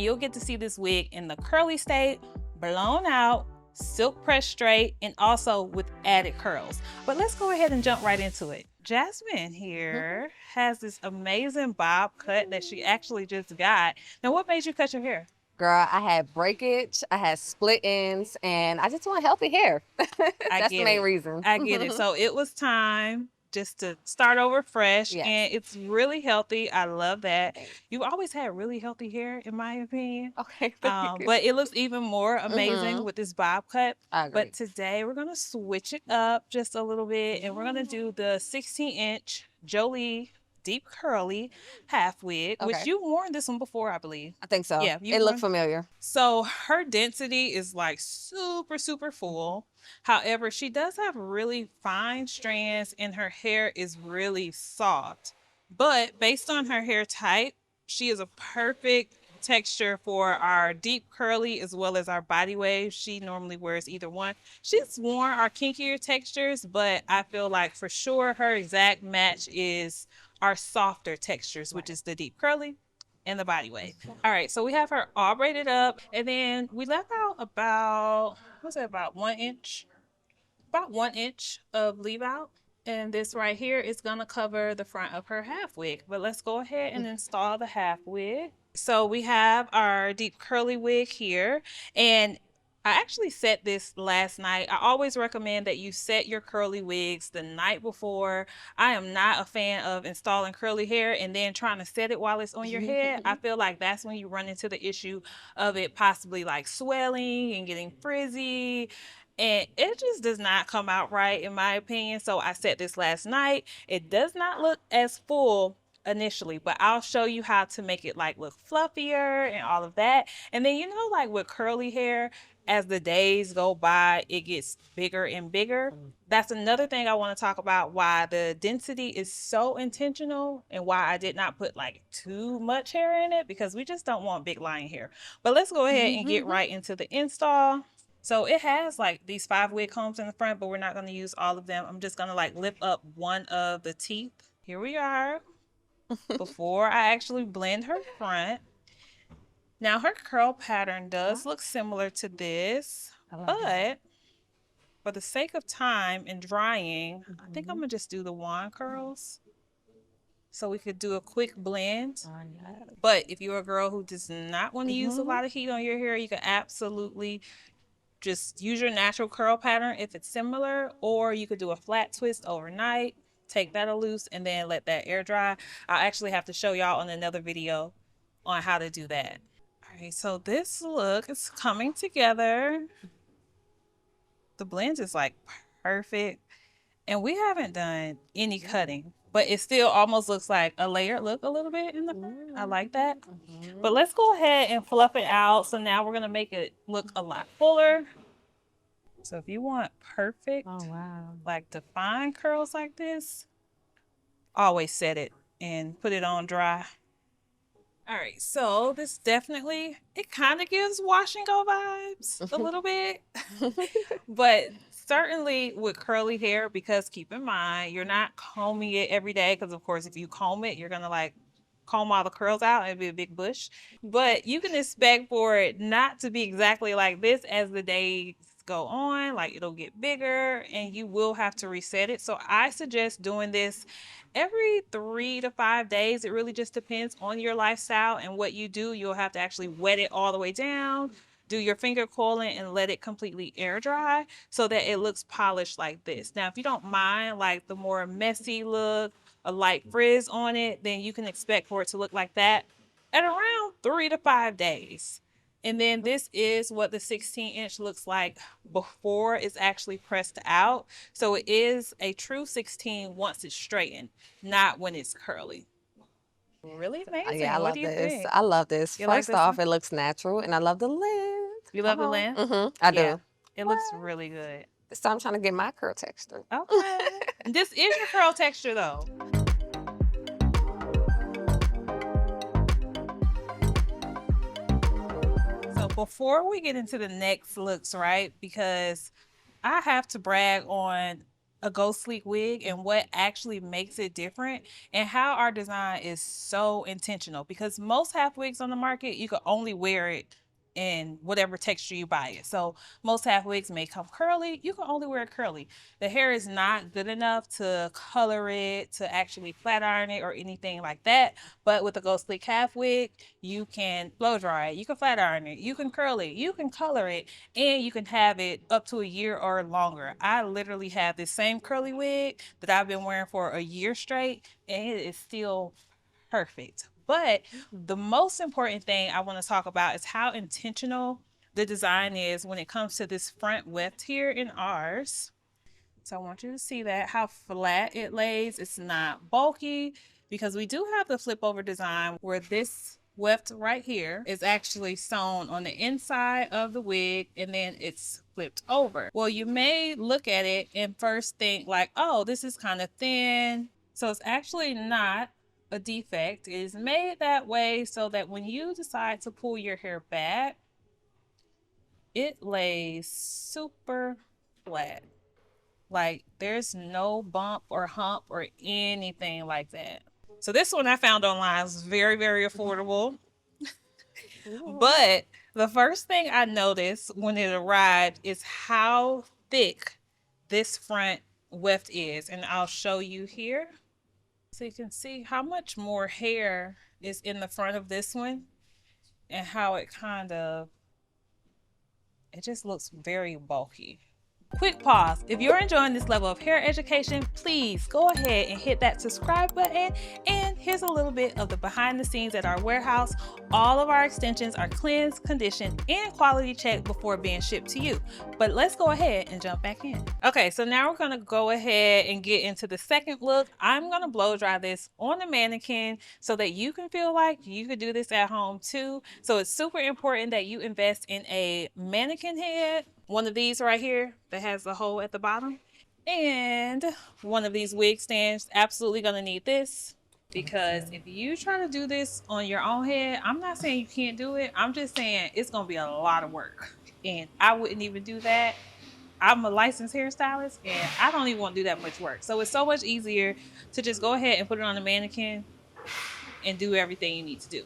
and you'll get to see this wig in the curly state, blown out, silk press straight, and also with added curls. But let's go ahead and jump right into it. Jasmine here has this amazing bob cut that she actually just got. Now, what made you cut your hair? Girl, I had breakage, I had split ends, and I just want healthy hair. That's the main reason. I get it. So it was time just to start over fresh, Yes. and it's really healthy. I love that. You've always had really healthy hair, in my opinion. Okay, thank you. But it looks even more amazing with this bob cut. I agree. But today we're gonna switch it up just a little bit, and we're gonna do the 16-inch Jolie deep curly half wig, which Okay. you worn this one before, I believe. I think so. Yeah, It looked familiar. So her density is like super, super full. However, she does have really fine strands and her hair is really soft. But based on her hair type, she is a perfect texture for our deep curly as well as our body wave. She normally wears either one. She's worn our kinkier textures, but I feel like for sure her exact match is our softer textures, which is the deep curly and the body wave. All right, so we have her all braided up, and then we left out about, what's that, about 1 inch? About 1 inch of leave out. And this right here is gonna cover the front of her half wig. But let's go ahead and install the half wig. So we have our deep curly wig here, and I actually set this last night. I always recommend that you set your curly wigs the night before. I am not a fan of installing curly hair and then trying to set it while it's on your head. I feel like that's when you run into the issue of it possibly like swelling and getting frizzy. And it just does not come out right, in my opinion. So I set this last night. It does not look as full initially, but I'll show you how to make it like look fluffier and all of that. And then, you know, like with curly hair, as the days go by, it gets bigger and bigger. That's another thing I want to talk about, why the density is so intentional and why I did not put like too much hair in it, because we just don't want big lying hair. But let's go ahead and get right into the install. So it has like these 5 wig combs in the front, but we're not going to use all of them. I'm just going to like lift up one of the teeth. Here we are. Before I actually blend her front. Now her curl pattern does look similar to this, but for the sake of time and drying, I think I'm gonna just do the wand curls. So we could do a quick blend. But if you're a girl who does not want to use a lot of heat on your hair, you can absolutely just use your natural curl pattern if it's similar, or you could do a flat twist overnight, take that loose, and then let that air dry. I'll actually have to show y'all on another video on how to do that. All right, so this look is coming together. The blend is like perfect. And we haven't done any cutting, but it still almost looks like a layered look a little bit in the front. I like that. But let's go ahead and fluff it out. So now we're gonna make it look a lot fuller. So if you want perfect, like defined curls like this, always set it and put it on dry. All right, so this definitely, it kind of gives wash and go vibes a little bit, but certainly with curly hair, because keep in mind, you're not combing it every day, because of course, if you comb it, you're gonna like comb all the curls out and it'll be a big bush. But you can expect for it not to be exactly like this as the days go on. Like it'll get bigger and you will have to reset it. So I suggest doing this every 3 to 5 days. It really just depends on your lifestyle and what you do. You'll have to actually wet it all the way down, do your finger coiling, and let it completely air dry so that it looks polished like this. Now, if you don't mind like the more messy look, a light frizz on it, then you can expect for it to look like that at around 3 to 5 days. And then this is what the 16-inch looks like before it's actually pressed out. So it is a true 16 once it's straightened, not when it's curly. Really amazing. Yeah, I what love do you this. think? I love this. You like First this off, one? it looks natural, and I love the length. You love the length? I do. Yeah, it looks really good. So I'm trying to get my curl texture. Okay. This is your curl texture though. So before we get into the next looks, right? Because I have to brag on a Go Sleek wig and what actually makes it different and how our design is so intentional, because most half wigs on the market, you can only wear it in whatever texture you buy it. So most half wigs may come curly. You can only wear it curly. The hair is not good enough to color it, to actually flat iron it or anything like that. But with the Go Sleek half wig, you can blow dry it, you can flat iron it, you can curl it, you can color it, and you can have it up to a year or longer. I literally have this same curly wig that I've been wearing for a year straight, and it is still perfect. But the most important thing I want to talk about is how intentional the design is when it comes to this front weft here in ours. So I want you to see that, how flat it lays. It's not bulky, because we do have the flip over design where this weft right here is actually sewn on the inside of the wig and then it's flipped over. Well, you may look at it and first think like, oh, this is kind of thin. So it's actually not a defect. It is made that way so that when you decide to pull your hair back, it lays super flat. Like there's no bump or hump or anything like that. So this one I found online is very, very affordable. But the first thing I noticed when it arrived is how thick this front weft is. And I'll show you here. So you can see how much more hair is in the front of this one and how it it just looks very bulky. Quick pause. If you're enjoying this level of hair education, please go ahead and hit that subscribe button. And here's a little bit of the behind the scenes at our warehouse. All of our extensions are cleansed, conditioned, and quality checked before being shipped to you. But let's go ahead and jump back in. Okay, so now we're gonna go ahead and get into the second look. I'm gonna blow dry this on the mannequin so that you can feel like you could do this at home too. So it's super important that you invest in a mannequin head. One of these right here that has a hole at the bottom, and one of these wig stands. Absolutely gonna need this, because if you try to do this on your own head, I'm not saying you can't do it, I'm just saying it's gonna be a lot of work, and I wouldn't even do that. I'm a licensed hairstylist and I don't even want to do that much work. So it's so much easier to just go ahead and put it on the mannequin and do everything you need to do.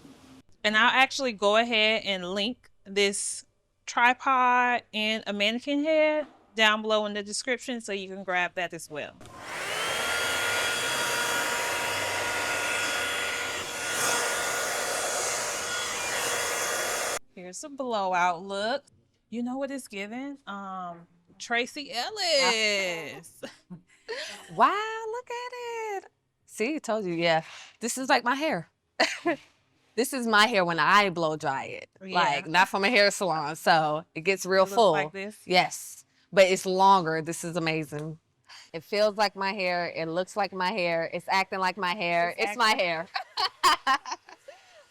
And I'll actually go ahead and link this tripod and a mannequin head down below in the description so you can grab that as well. Here's a blowout look. You know what it's giving? Tracy Ellis. Wow, look at it. See, I told you, yeah. This is like my hair. This is my hair when I blow dry it. Yeah. Like, not from a hair salon. So it gets real full. Like this? Yes. But it's longer. This is amazing. It feels like my hair. It looks like my hair. It's acting like my hair. It's my hair.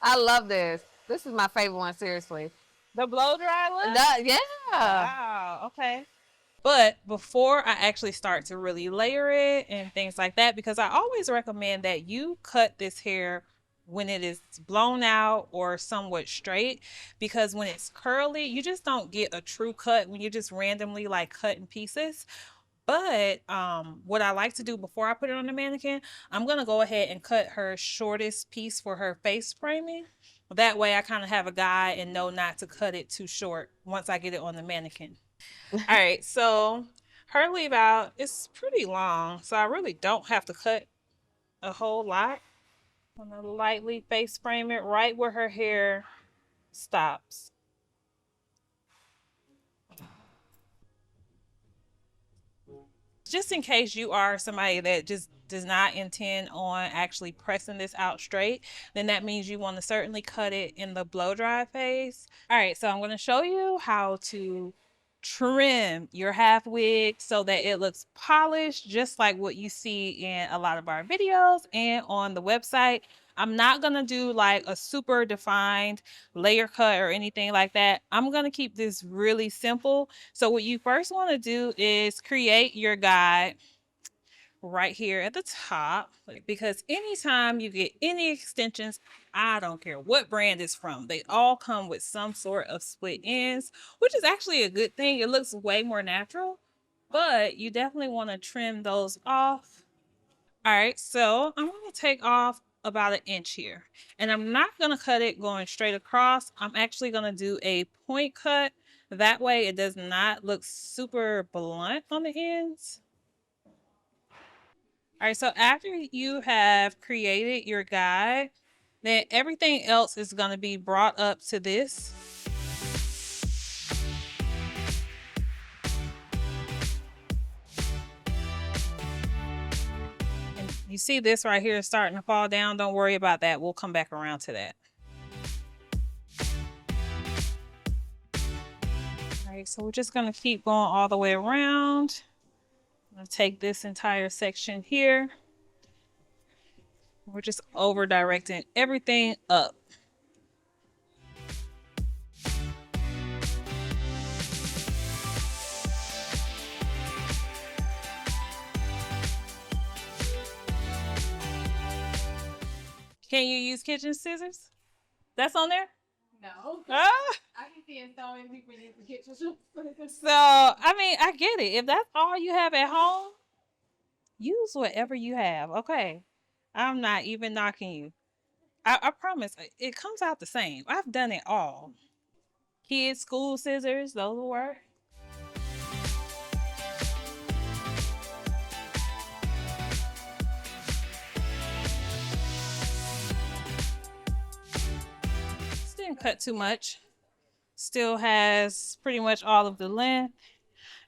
I love this. This is my favorite one, seriously. The blow dry look? Yeah. Wow. Okay. But before I actually start to really layer it and things like that, because I always recommend that you cut this hair when it is blown out or somewhat straight, because when it's curly, you just don't get a true cut when you're just randomly like cutting pieces. But what I like to do before I put it on the mannequin, I'm going to go ahead and cut her shortest piece for her face framing. That way I kind of have a guide and know not to cut it too short once I get it on the mannequin. All right, so her leave out is pretty long, so I really don't have to cut a whole lot. I'm gonna lightly face frame it right where her hair stops. Just in case you are somebody that just does not intend on actually pressing this out straight, then that means you want to certainly cut it in the blow dry phase. All right, so I'm going to show you how to trim your half wig so that it looks polished, just like what you see in a lot of our videos and on the website. I'm not going to do like a super defined layer cut or anything like that. I'm going to keep this really simple. So what you first want to do is create your guide right here at the top, because anytime you get any extensions, I don't care what brand it's from, they all come with some sort of split ends, which is actually a good thing. It looks way more natural. but you definitely want to trim those off. All right, so I'm going to take off about 1 inch here. And I'm not going to cut it going straight across. I'm actually going to do a point cut. That way it does not look super blunt on the ends. All right, so after you have created your guide, then everything else is going to be brought up to this. And you see this right here is starting to fall down. Don't worry about that. We'll come back around to that. All right, so we're just going to keep going all the way around. I'm going to take this entire section here. We're just over directing everything up. Can you use kitchen scissors? That's on there? No. Ah! I can see so many people use the kitchen scissors. So, I mean, I get it. If that's all you have at home, use whatever you have. Okay. I'm not even knocking you. I promise it comes out the same. I've done it all. Kids, school scissors, those will work. This didn't cut too much. Still has pretty much all of the length.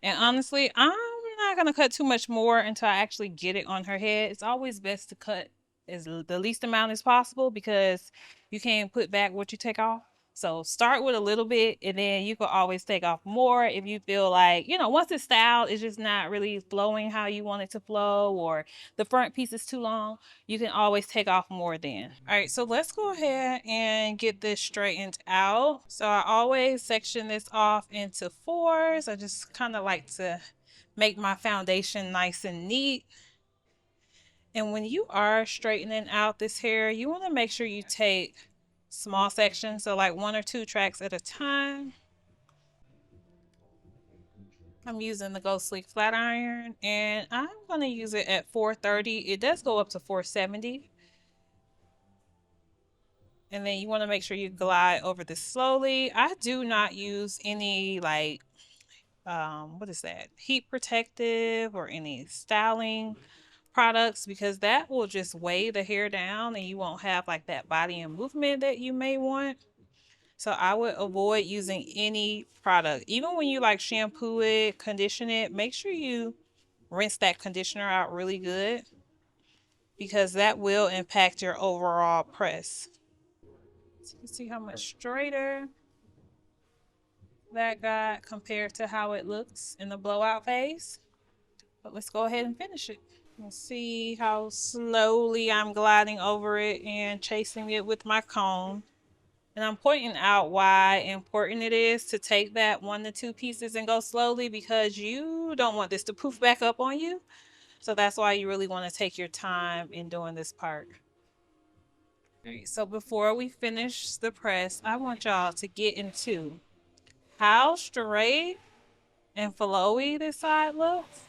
And honestly, I'm not going to cut too much more until I actually get it on her head. It's always best to cut the least amount as possible because you can't put back what you take off. So start with a little bit and then you can always take off more if you feel like, you know, once it's styled, it's just not really flowing how you want it to flow or the front piece is too long. You can always take off more then. All right, so let's go ahead and get this straightened out. So I always section this off into 4s. I just kind of like to make my foundation nice and neat. And when you are straightening out this hair, you want to make sure you take small sections, so like 1 or 2 tracks at a time. I'm using the Go Sleek flat iron and I'm going to use it at 430. It does go up to 470. And then you want to make sure you glide over this slowly. I do not use any like what is that, heat protective or any styling products because that will just weigh the hair down and you won't have like that body and movement that you may want. So I would avoid using any product. Even when you like shampoo it, condition it, make sure you rinse that conditioner out really good because that will impact your overall press. So you can see how much straighter that got compared to how it looks in the blowout phase. But let's go ahead and finish it. Let's see how slowly I'm gliding over it and chasing it with my comb. And I'm pointing out why important it is to take that 1 to 2 pieces and go slowly because you don't want this to poof back up on you. So that's why you really want to take your time in doing this part. All right, so before we finish the press, I want y'all to get into how straight and flowy this side looks.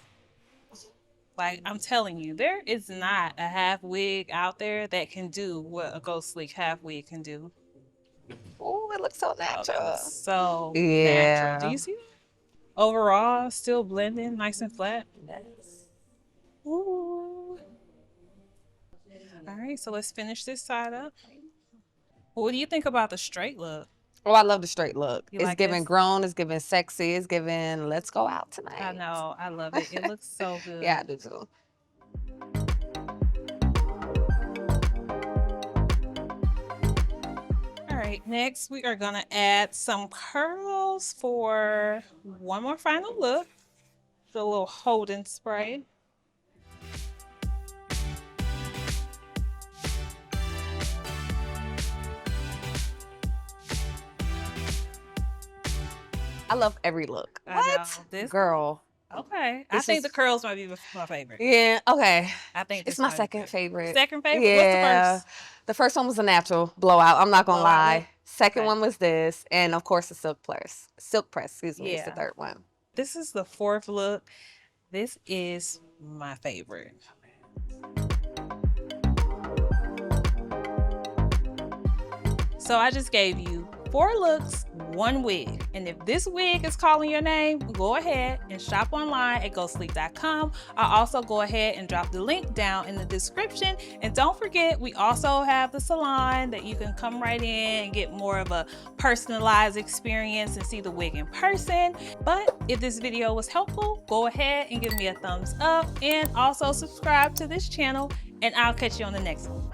Like I'm telling you, there is not a half wig out there that can do what a Go Sleek half wig can do. Oh, it looks so natural. So Yeah. natural. Do you see that? Overall, still blending, nice and flat. Yes. Ooh. All right, so let's finish this side up. What do you think about the straight look? Oh, I love the straight look. You It's like giving this? grown, it's giving sexy, it's giving let's go out tonight. I know, I love it. It looks so good. Yeah, I do too. All right, next we are gonna add some curls for one more final look. The little holding spray. I love every look. I What? know, this Girl. Okay, I This think is- the curls might be my favorite. Yeah, okay. I think It's this my might be second good. favorite. Second favorite? Yeah. What's the first? The first one was a natural blowout. I'm not gonna Blowout lie. look? Second Okay. one was this, and of course the silk press. Silk press, excuse me, is the Yeah. third one. This is the fourth look. this is my favorite. So I just gave you 4 looks, 1 wig. And if this wig is calling your name, go ahead and shop online at GoSleep.com. I'll also go ahead and drop the link down in the description. And don't forget, we also have the salon that you can come right in and get more of a personalized experience and see the wig in person. But if this video was helpful, go ahead and give me a thumbs up and also subscribe to this channel, and I'll catch you on the next one.